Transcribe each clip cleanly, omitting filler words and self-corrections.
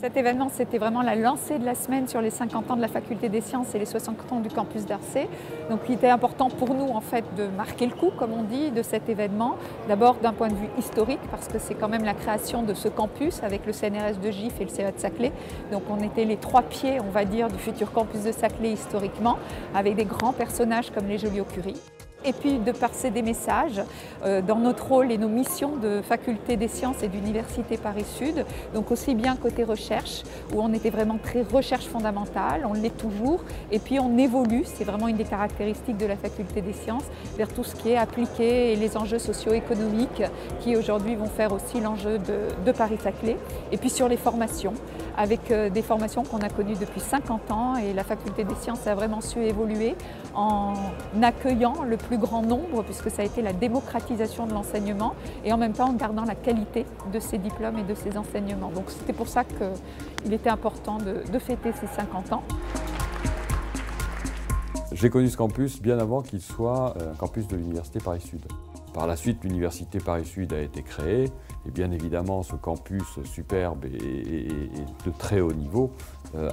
Cet événement, c'était vraiment la lancée de la semaine sur les 50 ans de la Faculté des Sciences et les 60 ans du campus d'Arcé. Donc il était important pour nous en fait de marquer le coup, comme on dit, de cet événement. D'abord d'un point de vue historique, parce que c'est quand même la création de ce campus avec le CNRS de Gif et le CEA de Saclay. Donc on était les trois pieds, on va dire, du futur campus de Saclay historiquement, avec des grands personnages comme les Joliot-Curie. Et puis de passer des messages dans notre rôle et nos missions de Faculté des Sciences et d'Université Paris-Sud, donc aussi bien côté recherche, où on était vraiment très recherche fondamentale, on l'est toujours, et puis on évolue, c'est vraiment une des caractéristiques de la Faculté des Sciences, vers tout ce qui est appliqué et les enjeux socio-économiques qui aujourd'hui vont faire aussi l'enjeu de Paris-Saclay. Et puis sur les formations, avec des formations qu'on a connues depuis 50 ans, et la Faculté des Sciences a vraiment su évoluer en accueillant le plus grand nombre, puisque ça a été la démocratisation de l'enseignement, et en même temps en gardant la qualité de ces diplômes et de ces enseignements. Donc c'était pour ça qu'il était important de fêter ces 50 ans. J'ai connu ce campus bien avant qu'il soit un campus de l'Université Paris-Sud. Par la suite, l'Université Paris-Sud a été créée, et bien évidemment ce campus superbe et de très haut niveau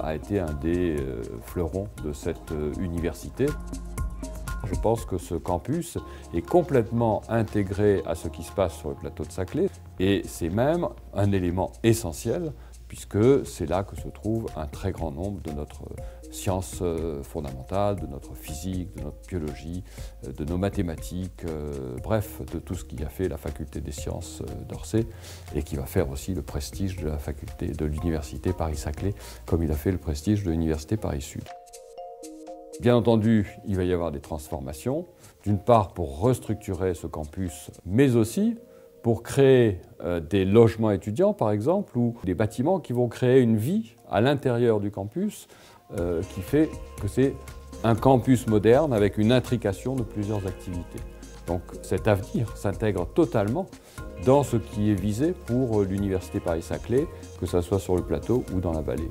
a été un des fleurons de cette université. Je pense que ce campus est complètement intégré à ce qui se passe sur le plateau de Saclay, et c'est même un élément essentiel, puisque c'est là que se trouve un très grand nombre de notre sciences fondamentales, de notre physique, de notre biologie, de nos mathématiques, bref, de tout ce qui a fait la Faculté des Sciences d'Orsay et qui va faire aussi le prestige de la faculté de l'Université Paris-Saclay, comme il a fait le prestige de l'Université Paris-Sud. Bien entendu, il va y avoir des transformations, d'une part pour restructurer ce campus, mais aussi pour créer des logements étudiants, par exemple, ou des bâtiments qui vont créer une vie à l'intérieur du campus qui fait que c'est un campus moderne avec une intrication de plusieurs activités. Donc cet avenir s'intègre totalement dans ce qui est visé pour l'Université Paris-Saclay, que ce soit sur le plateau ou dans la vallée.